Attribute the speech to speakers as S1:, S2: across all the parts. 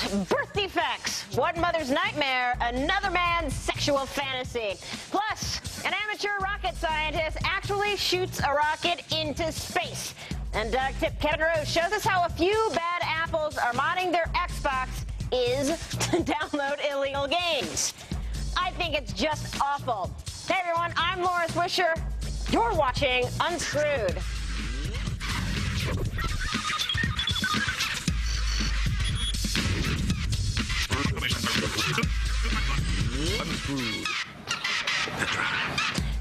S1: birth defects, one mother's nightmare, another man's sexual fantasy. Plus, an amateur rocket scientist actually shoots a rocket into space. And tip Kevin Rose shows us how a few bad apples are modding their Xbox is to download illegal games. I think it's just awful. Hey everyone, I'm Laura Swisher. You're watching Unscrewed.
S2: Unscrewed.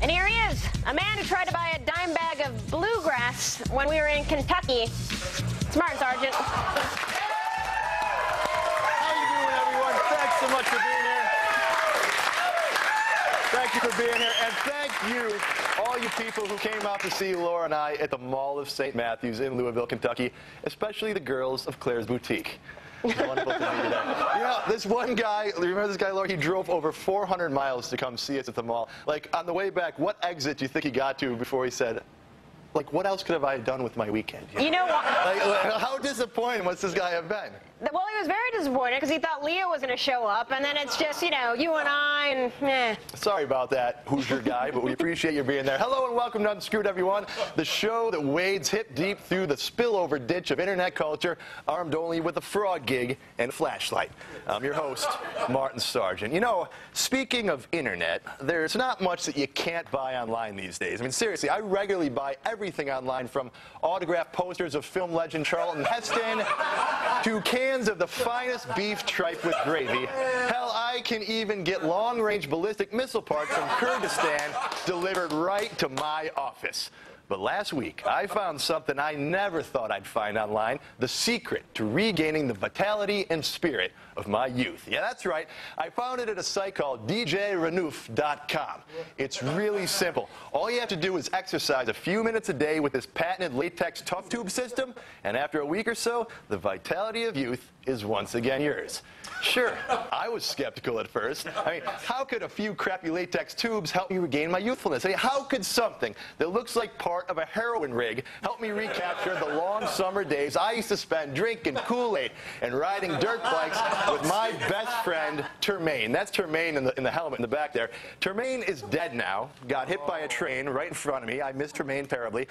S1: And here he is, a man who tried to buy a dime bag of bluegrass when we were in Kentucky. It's Martin Sargent.
S3: How you doing, everyone? Thanks so much for being here. Thank you for being here, and thank you, all you people who came out to see Laura and I at the Mall of St. Matthews in Louisville, Kentucky, especially the girls of Claire's Boutique. Wonderful to meet you today. You know, this one guy, remember this guy, Laura? He drove over 400 miles to come see us at the mall. Like, on the way back, what exit do you think he got to before he said, like, what else could have I done with my weekend?
S1: You know what?
S3: Like, how disappointed must this guy have been?
S1: Well, he was very disappointed because he thought Leo was going to show up, and then it's just, you know, you and I, and eh.
S3: Sorry about that, who's your guy, but we appreciate you being there. Hello and welcome to Unscrewed, everyone, the show that wades hip deep through the spillover ditch of internet culture, armed only with a frog gig and a flashlight. I'm your host, Martin Sargent. You know, speaking of internet, there's not much that you can't buy online these days. I mean, seriously, I regularly buy everything online, from autographed posters of film legend Charlton Heston to cans of the finest beef tripe with gravy. Hell, I can even get long-range ballistic missile parts from Kyrgyzstan delivered right to my office. But last week, I found something I never thought I'd find online, the secret to regaining the vitality and spirit of my youth. Yeah, that's right. I found it at a site called djrenouf.com. It's really simple. All you have to do is exercise a few minutes a day with this patented latex tough tube system, and after a week or so, the vitality of youth is once again yours. Sure, I was skeptical at first. I mean, how could a few crappy latex tubes help me regain my youthfulness? I mean, how could something that looks like part of a heroin rig help me recapture the long summer days I used to spend drinking Kool-Aid and riding dirt bikes with my best friend, Termaine? That's Termaine in the helmet in the back there. Termaine is dead now, got hit by a train right in front of me. I miss Termaine terribly.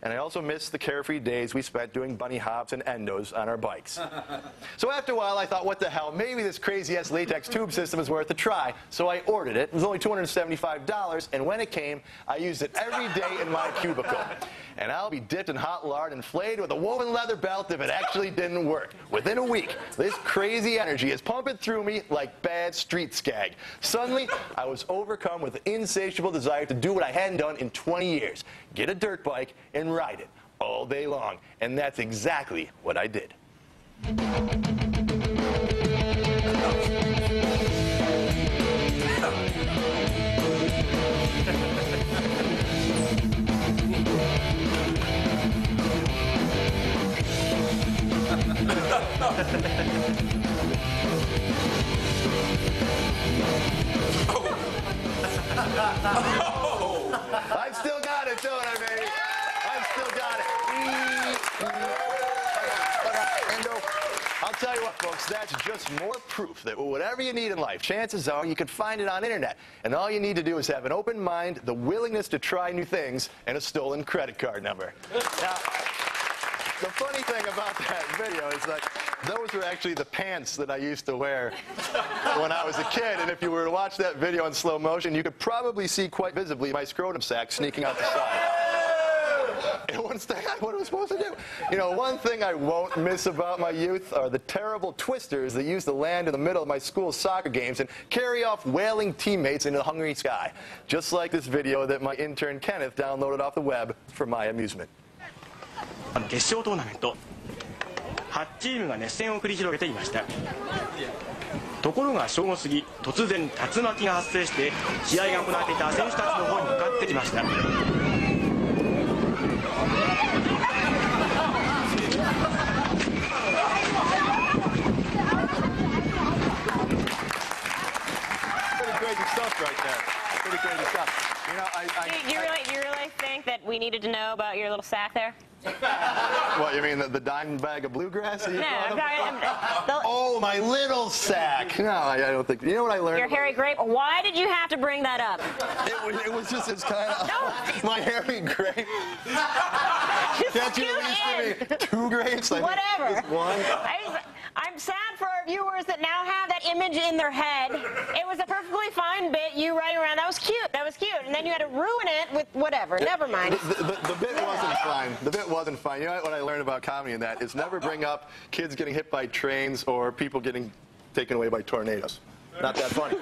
S3: And I also miss the carefree days we spent doing bunny hops and endos on our bikes. So after a while, I thought, what the hell, maybe this crazy-ass latex tube system is worth a try. So I ordered it. It was only $275, and when it came, I used it every day in my cubicle. And I'll be dipped in hot lard and flayed with a woven leather belt if it actually didn't work. Within a week, this crazy energy is pumping through me like bad street skag. Suddenly, I was overcome with an insatiable desire to do what I hadn't done in 20 years. Get a dirt bike and ride it all day long. And that's exactly what I did. I've still got it, don't I, baby? I've still got it. And I'll tell you what, folks, that's just more proof that whatever you need in life, chances are you can find it on internet. And all you need to do is have an open mind, the willingness to try new things, and a stolen credit card number. Now, the funny thing about that video is that those were actually the pants that I used to wear when I was a kid. And if you were to watch that video in slow motion, you could probably see quite visibly my scrotum sack sneaking out the side. And once I got what I was supposed to do. You know, one thing I won't miss about my youth are the terrible twisters that used to land in the middle of my school's soccer games and carry off wailing teammates into the hungry sky. Just like this video that my intern Kenneth downloaded off the web for my amusement.
S4: 決勝トーナメント8チームが熱戦を繰り広げていました。ところが正午過ぎ、突然竜巻が発生して試合が行われていた選手たちの方に向かってきました。
S1: You really think that we needed to know about your little sack there?
S3: What, you mean the dime bag of bluegrass?
S1: Yeah,
S3: Oh, my little sack. No, I don't think. You know what I learned?
S1: your hairy grape. Why did you have to bring that up?
S3: It was just, it's kind of my hairy grape. Can't you at least give me 2 grapes?
S1: Whatever.
S3: Just one.
S1: I'm sad for our viewers that now have that image in their head. It was a perfectly fine bit, you running around. That was cute. That was cute. And then you had to ruin it with whatever. Never mind.
S3: The bit wasn't fine. The bit wasn't fine. You know what I learned about comedy in that is never bring up kids getting hit by trains or people getting taken away by tornadoes. Not that funny.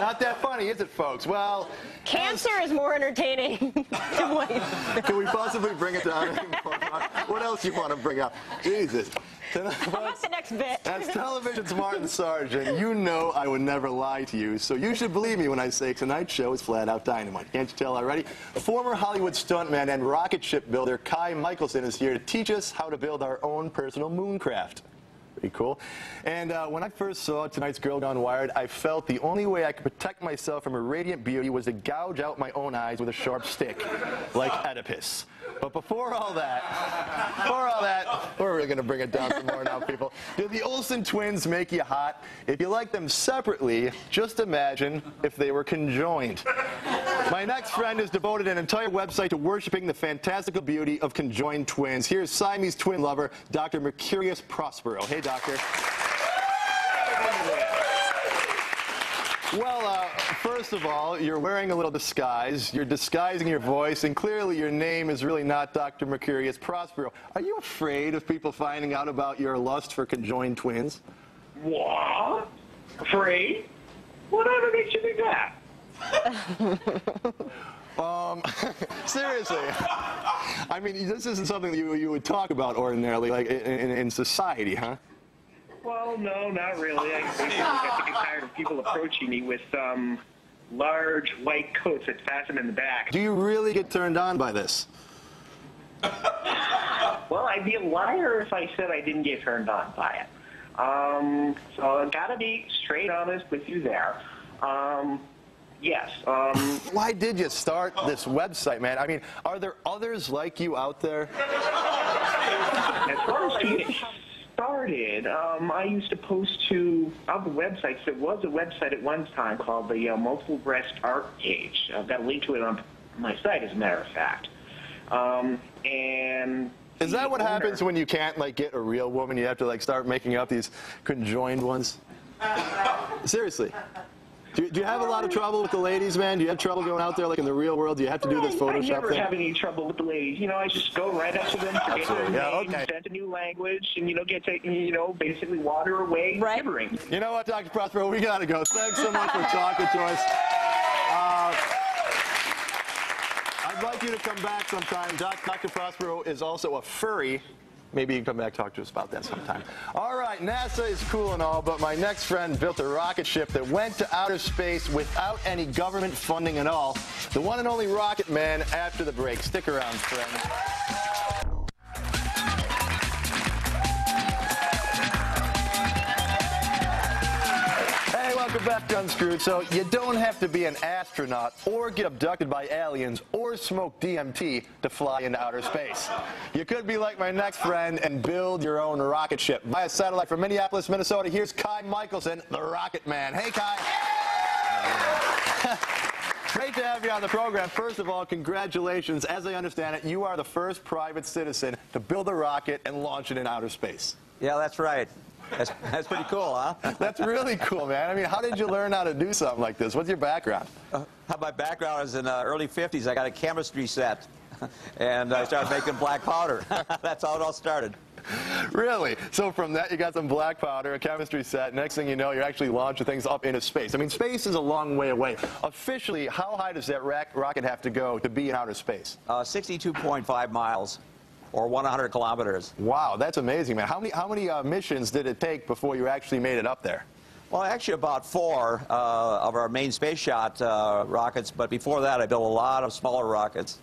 S3: Not that funny, is it, folks? Well,
S1: cancer is more entertaining.
S3: Can we possibly bring it down? What else do you want to bring up? Jesus.
S1: How about the next bit?
S3: As television's Martin Sargent, you know I would never lie to you, so you should believe me when I say tonight's show is flat out dynamite. Can't you tell already? Former Hollywood stuntman and rocket ship builder Kai Michelson is here to teach us how to build our own personal mooncraft. Pretty cool. And when I first saw tonight's Girl Gone Wired, I felt the only way I could protect myself from her radiant beauty was to gouge out my own eyes with a sharp stick, like Oedipus. But before all that, we're really going to bring it down some more now, people. Did the Olsen twins make you hot? If you like them separately, just imagine if they were conjoined. My next friend has devoted an entire website to worshiping the fantastical beauty of conjoined twins. Here's Siamese twin lover, Dr. Mercurius Prospero. Hey, doctor. Well, first of all, you're wearing a little disguise. You're disguising your voice, and clearly your name is really not Dr. Mercurius Prospero. Are you afraid of people finding out about your lust for conjoined twins?
S5: What? Afraid? Whatever makes you think that?
S3: Seriously. I mean, this isn't something that you would talk about ordinarily, like in society, huh?
S5: Well, no, not really. I basically got to get tired of people approaching me with large white coats that fasten in the back.
S3: Do you really get turned on by this?
S5: Well, I'd be a liar if I said I didn't get turned on by it. So I've got to be straight honest with you there. Yes.
S3: Why did you start this website, man? I mean, are there others like you out there?
S5: As far as getting started, I used to post to other websites. There was a website at one time called the Multiple Breast Art Page. I've got a link to it on my site, as a matter of fact. And
S3: is that what happens when you can't, like, get a real woman? You have to, like, start making up these conjoined ones? Seriously. Do you have a lot of trouble with the ladies, man? Do you have trouble going out there, like, in the real world? Do you have to do this Photoshop thing?
S5: I never have any trouble with the ladies. You know, I just go right up to them, forget their name, invent a new language, and, get taken, basically water away gibbering.
S3: You know what, Dr. Prospero, we got to go. Thanks so much for talking to us. I'd like you to come back sometime. Dr. Prospero is also a furry. Maybe you can come back and talk to us about that sometime. All right, NASA is cool and all, but my next friend built a rocket ship that went to outer space without any government funding at all. The one and only Rocket Man after the break. Stick around, friends. Welcome back to Unscrewed. So you don't have to be an astronaut or get abducted by aliens or smoke DMT to fly into outer space. You could be like my next friend and build your own rocket ship. Via satellite from Minneapolis, Minnesota, here's Kai Michelson, the Rocket Man. Hey, Kai. Great to have you on the program. First of all, congratulations. As I understand it, you are the first private citizen to build a rocket and launch it in outer space.
S6: Yeah, that's right. That's pretty cool, huh?
S3: That's really cool, man. I mean, how did you learn how to do something like this? What's your background?
S6: My background is in the early 50s. I got a chemistry set, and I started making black powder. That's how it all started.
S3: Really? So from that, you got some black powder, a chemistry set. Next thing you know, you're actually launching things up into space. I mean, space is a long way away. Officially, how high does that rocket have to go to be in outer space?
S6: 62.5 miles. Or 100 kilometers.
S3: Wow, that's amazing, man. How many missions did it take before you actually made it up there?
S6: Well, actually about 4 of our main space shot rockets, but before that I built a lot of smaller rockets.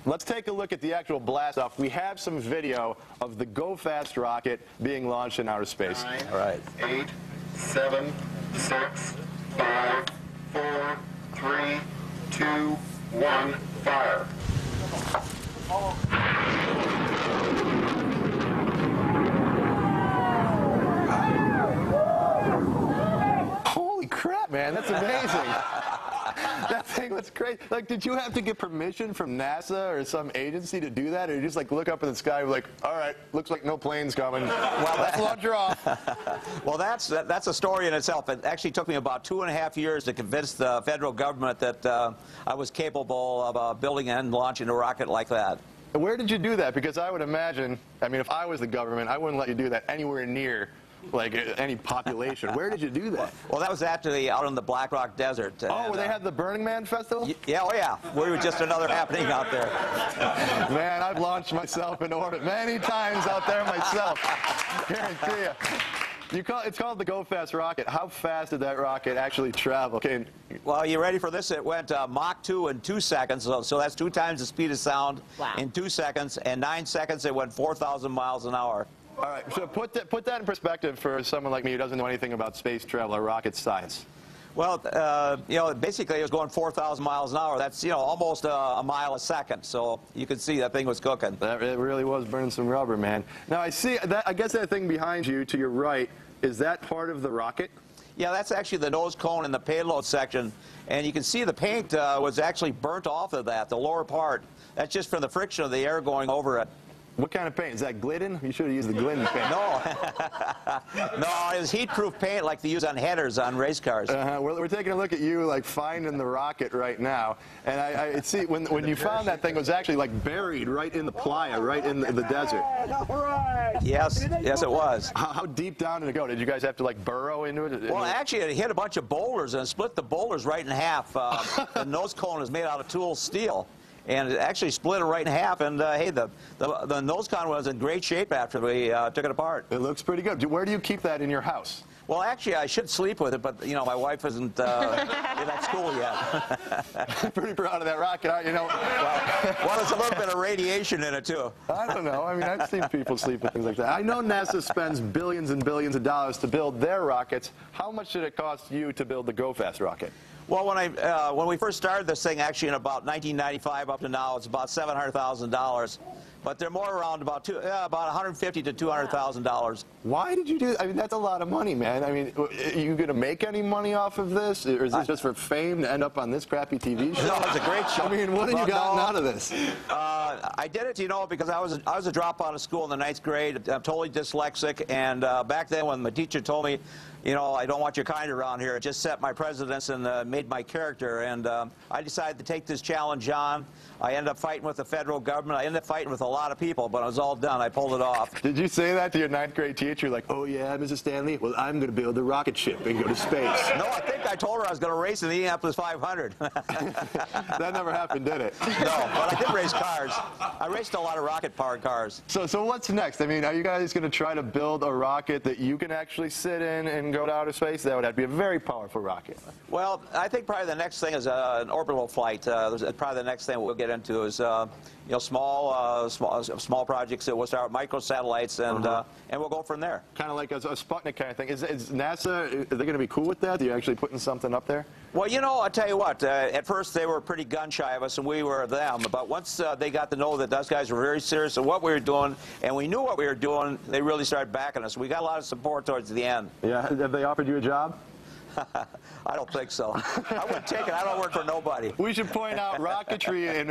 S3: Let's take a look at the actual blast off. We have some video of the Go Fast rocket being launched in outer space.
S7: 9,
S3: all right.
S7: 8, 7, 6, 5, 4, 3, 2, 1, fire.
S3: man. That's amazing. That thing was great. Like, did you have to get permission from NASA or some agency to do that? Or you just, like, look up in the sky and be like, all right, looks like no plane's coming. Well, let's launch her off.
S6: Well, that's a story in itself. It actually took me about 2.5 years to convince the federal government that I was capable of building and launching a rocket like that.
S3: Where did you do that? Because I would imagine, I mean, if I was the government, I wouldn't let you do that anywhere near, like, any population. Where did you do that?
S6: Well, that was actually out in the Black Rock Desert.
S3: Oh, where they had the Burning Man Festival?
S6: Yeah, oh yeah. We were just another happening out there.
S3: Man, I've launched myself in orbit many times out there myself. Guarantee you. It's called the Go Fast rocket. How fast did that rocket actually travel? Okay.
S6: Well, you ready for this? It went Mach 2 in 2 seconds, so that's 2 times the speed of sound in 2 seconds. And 9 seconds, it went 4,000 miles an hour.
S3: All right, so put that in perspective for someone like me who doesn't know anything about space travel or rocket science.
S6: Well, you know, basically it was going 4,000 miles an hour. That's, you know, almost a mile a second. So you could see that thing was cooking.
S3: It really was burning some rubber, man. Now I see that. I guess that thing behind you, to your right, is that part of the rocket?
S6: Yeah, that's actually the nose cone in the payload section. And you can see the paint was actually burnt off of that, the lower part. That's just from the friction of the air going over it.
S3: What kind of paint? Is that Glidden? You should have used the Glidden paint.
S6: No. No, it was heat-proof paint like they use on headers on race cars.
S3: We're taking a look at you, like, finding the rocket right now. And I see, when you found that thing, it was actually, like, buried right in the playa, right in the desert.
S6: Yes, it was.
S3: How deep down did it go? Did you guys have to, like, burrow into it?
S6: Well, actually, it hit a bunch of boulders and split the boulders right in half. The nose cone is made out of tool steel. And it actually split it right in half, and hey, the nose cone was in great shape after we took it apart.
S3: It looks pretty good. Where do you keep that in your house?
S6: Well, actually, I should sleep with it, but, you know, my wife isn't in at school yet.
S3: Pretty proud of that rocket, aren't you? Know?
S6: Well, there's a little bit of radiation in it, too.
S3: I don't know. I mean, I've seen people sleep with things like that. I know NASA spends billions and billions of dollars to build their rockets. How much did it cost you to build the Go Fast rocket?
S6: Well, when we first started this thing, actually in about 1995 up to now, it's about $700,000. But they're more around about $150,000 to $200,000.
S3: Why did you do that? I mean, that's a lot of money, man. I mean, are you going to make any money off of this? Or is this just for fame to end up on this crappy TV show?
S6: No, it's a great show.
S3: I mean, what have you gotten out of this?
S6: I did it, you know, because I was a dropout of school in the 9th grade. I'm totally dyslexic. And back then when my teacher told me, you know, I don't want your kind around here, it just set my precedence and made my character. And I decided to take this challenge on. I ended up fighting with the federal government. I ended up fighting with a lot of people, but when it was all done, I pulled it off.
S3: Did you say that to your 9th grade teacher? Like, oh, yeah, Mrs. Stanley, well, I'm going to build a rocket ship and go to space.
S6: No, I think I told her I was going to race in the Indianapolis 500.
S3: That never happened, did it?
S6: No, but I did race cars. I raced a lot of rocket-powered cars.
S3: So what's next? I mean, are you guys going to try to build a rocket that you can actually sit in and go to outer space? That would have to be a very powerful rocket.
S6: Well, I think probably the next thing is an orbital flight. Probably the next thing we'll get into is you know, small projects that will start with microsatellites, and we'll go from there.
S3: Kind of like a Sputnik kind of thing. Is NASA, are they going to be cool with that? Are you actually putting something up there?
S6: Well, you know, I'll tell you what, at first they were pretty gun-shy of us, and we were them. But once they got to know that those guys were very serious of what we were doing, and we knew what we were doing, they really started backing us. We got a lot of support towards the end.
S3: Yeah, have they offered you a job?
S6: I don't think so. I wouldn't take it. I don't work for nobody.
S3: We should point out rocketry and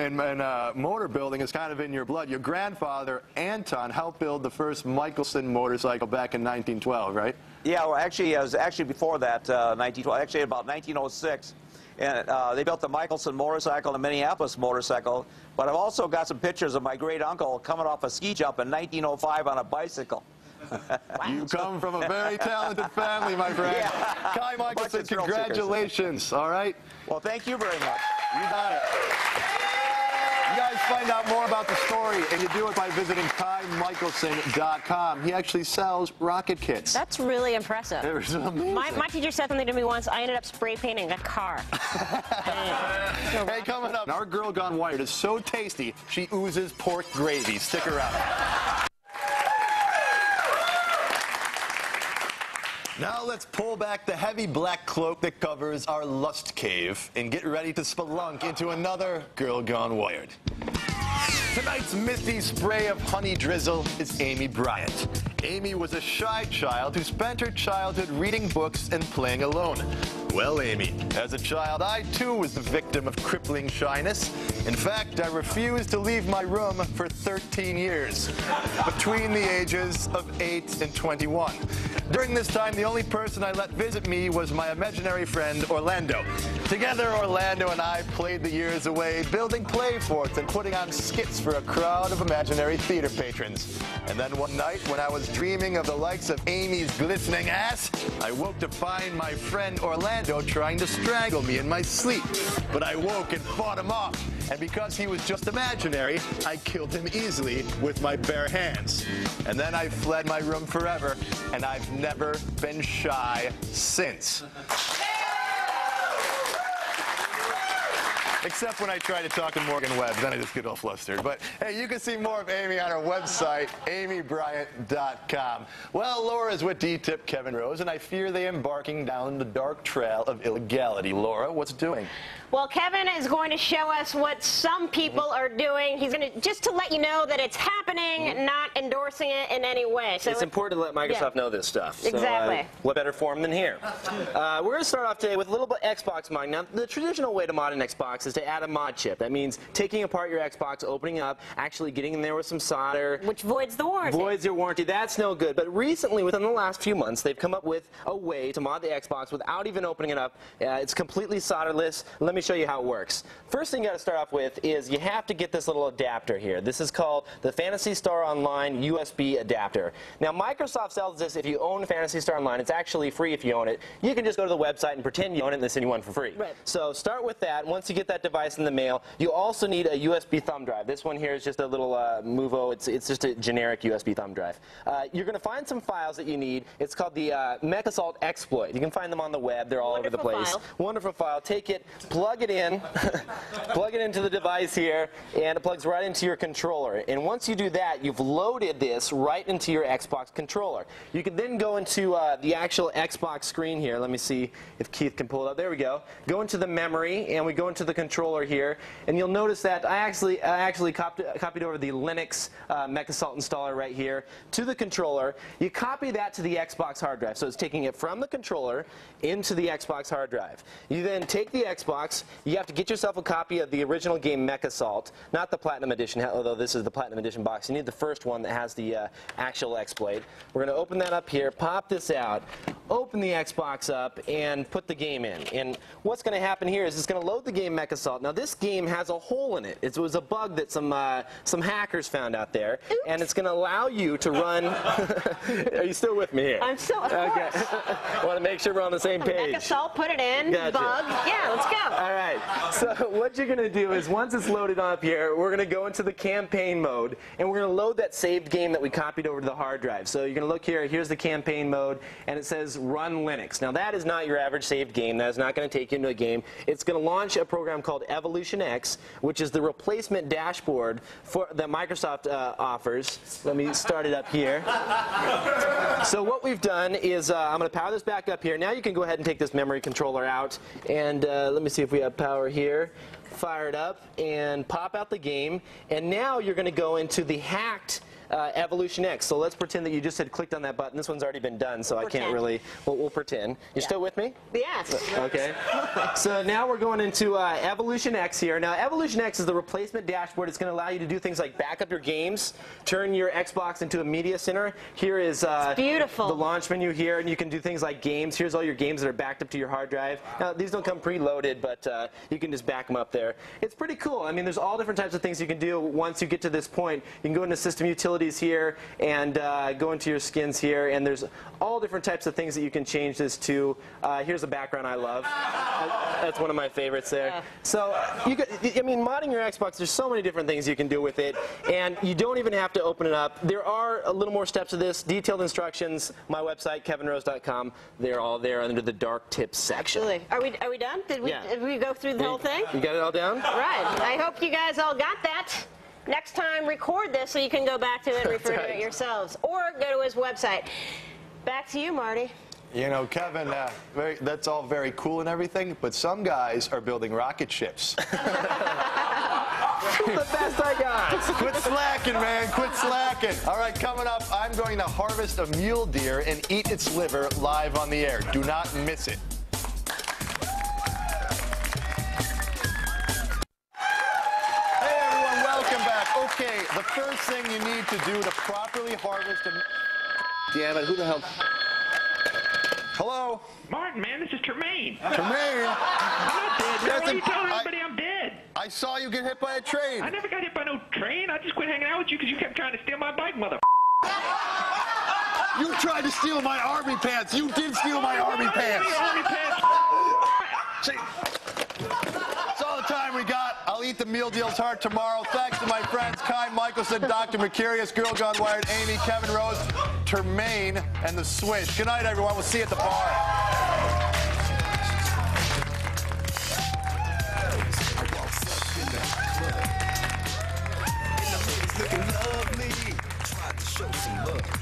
S3: motor building is kind of in your blood. Your grandfather, Anton, helped build the first Michelson motorcycle back in 1912, right?
S6: Yeah, well, actually, it was actually before that, 1912, actually about 1906. And they built the Michelson motorcycle and the Minneapolis motorcycle. But I've also got some pictures of my great-uncle coming off a ski jump in 1905 on a bicycle.
S3: Wow. You come from a very talented family, my friend.
S6: Yeah.
S3: Kai Michelson, congratulations, all right?
S6: Well, thank you very much.
S3: You got it. You guys find out more about the story, and you do it by visiting KaiMichelson.com. He actually sells rocket kits.
S1: That's really impressive.
S3: It was amazing.
S1: My teacher said something to me once. I ended up spray painting a car.
S3: Hey, coming up, our Girl Gone Wired is so tasty, she oozes pork gravy. Stick around. Now let's pull back the heavy black cloak that covers our lust cave and get ready to spelunk into another Girl Gone Wired. Tonight's misty spray of honey drizzle is Amy Bryant. Amy was a shy child who spent her childhood reading books and playing alone. Well, Amy, as a child, I too was the victim of crippling shyness. In fact, I refused to leave my room for 13 years, between the ages of 8 and 21. During this time, the only person I let visit me was my imaginary friend, Orlando. Together, Orlando and I played the years away, building play forts and putting on skits for a crowd of imaginary theater patrons. And then one night, when I was dreaming of the likes of Amy's glistening ass, I woke to find my friend Orlando trying to strangle me in my sleep. But I woke and fought him off. And because he was just imaginary, I killed him easily with my bare hands. And then I fled my room forever, and I've never been shy since. Except when I try to talk to Morgan Webb, then I just get all flustered. But hey, you can see more of Amy on our website, amybryant.com. Well, Laura's with D-Tip Kevin Rose, and I fear they are embarking down the dark trail of illegality. Laura, what's doing?
S1: Well, Kevin is going to show us what some people are doing. He's going to, just to let you know that it's happening, not endorsing it in any way. So
S8: it's important to let Microsoft know this stuff.
S1: Exactly.
S8: So, what better forum than here? We're going to start off today with a little bit Xbox modding. Now, the traditional way to mod an Xbox is to add a mod chip. That means taking apart your Xbox, opening up, actually getting in there with some solder.
S1: Which voids the warranty.
S8: Voids your warranty. That's no good. But recently, within the last few months, they've come up with a way to mod the Xbox without even opening it up. It's completely solderless. Let me show you how it works. First thing you got to start off with is you have to get this little adapter here. This is called the Phantasy Star Online USB adapter. Now, Microsoft sells this if you own Phantasy Star Online. It's actually free if you own it. You can just go to the website and pretend you own it and they send you one for free.
S1: Right.
S8: So start with that. Once you get that device in the mail, you also need a USB thumb drive. This one here is just a little Movo. It's just a generic USB thumb drive. You're going to find some files that you need. It's called the Mechasalt exploit. You can find them on the web. They're all over the place.
S1: File.
S8: Wonderful file. Take it, plug it in, plug it into the device here, and it plugs right into your controller. And once you do that, you've loaded this right into your Xbox controller. You can then go into the actual Xbox screen here. Let me see if Keith can pull it up. There we go. Go into the memory, and we go into the controller here, and you'll notice that I actually copied over the Linux Mechasalt installer right here to the controller. You copy that to the Xbox hard drive, so it's taking it from the controller into the Xbox hard drive. You then take the Xbox. You have to get yourself a copy of the original game Mechasalt, not the Platinum Edition, although this is the Platinum Edition box. You need the first one that has the actual exploit. We're going to open that up here, pop this out, open the Xbox up, and put the game in. And what's going to happen here is it's going to load the game Mechasalt. Now, this game has a hole in it. It was a bug that some hackers found out there. Oops. And it's going to allow you to run. Are you still with me here?
S1: I'm still, of course.
S8: I want to make sure we're on the same page.
S1: Mechasalt, put it in,
S8: Gotcha.
S1: bug. Yeah, let's go.
S8: All right. So what you're going to do is once it's loaded up here, we're going to go into the campaign mode, and we're going to load that saved game that we copied over to the hard drive. So you're going to look here. Here's the campaign mode, and it says Run Linux. Now, that is not your average saved game. That is not going to take you into a game. It's going to launch a program called Evolution X, which is the replacement dashboard that Microsoft offers. Let me start it up here. So what we've done is I'm going to power this back up here. Now you can go ahead and take this memory controller out, and let me see if we have power here. Fire it up and pop out the game, and now you're going to go into the hacked Evolution X. So let's pretend that you just had clicked on that button. This one's already been done, so I can't really. We'll pretend. You still with me?
S1: Yes.
S8: Okay. So now we're going into Evolution X here. Now, Evolution X is the replacement dashboard. It's going to allow you to do things like back up your games, turn your Xbox into a media center. Here is
S1: beautiful.
S8: The launch menu here, and you can do things like games. Here's all your games that are backed up to your hard drive. Now, these don't come preloaded, but you can just back them up there. It's pretty cool. I mean, there's all different types of things you can do once you get to this point. You can go into System Utilities here and go into your skins here, and there's all different types of things that you can change this to. Here's a background I love. That's one of my favorites there.
S1: Yeah.
S8: So you could, I mean, modding your Xbox, there's so many different things you can do with it, and you don't even have to open it up. There are a little more steps to this, detailed instructions. My website, kevinrose.com. They're all there under the dark tips section.
S1: Absolutely. Are we done? Did we go through the whole thing?
S8: You got it all down?
S1: Right. I hope you guys all got that. Next time, record this so you can go back to it and refer to it yourselves. Or go to his website. Back to you, Marty.
S3: You know, Kevin, that's all very cool and everything, but some guys are building rocket ships.
S8: The best I got.
S3: Quit slacking, man. Quit slacking. All right, coming up, I'm going to harvest a mule deer and eat its liver live on the air. Do not miss it. Hey, everyone, welcome back. Okay, the first thing you need to do to properly harvest a... Damn it, who the hell... Hello?
S5: Martin, man, this is Tremaine.
S3: Tremaine?
S5: I'm not dead.
S3: Yes,
S5: Why are you telling
S3: I-
S5: everybody I'm dead?
S3: I saw you get hit by a train.
S5: I never got hit by no train. I just quit hanging out with you because you kept trying to steal my bike, mother.
S3: You tried to steal my army pants. You did steal my army pants.
S5: Army pants.
S3: See, that's all the time we got. I'll eat the meal deal's heart tomorrow. Thanks to my friends Kai Michelson, Dr. Mercurius, Girl Gone Wired, Amy, Kevin Rose, Termaine, and the Swish. Good night, everyone. We'll see you at the bar.
S2: Looking lovely, tried to show some love.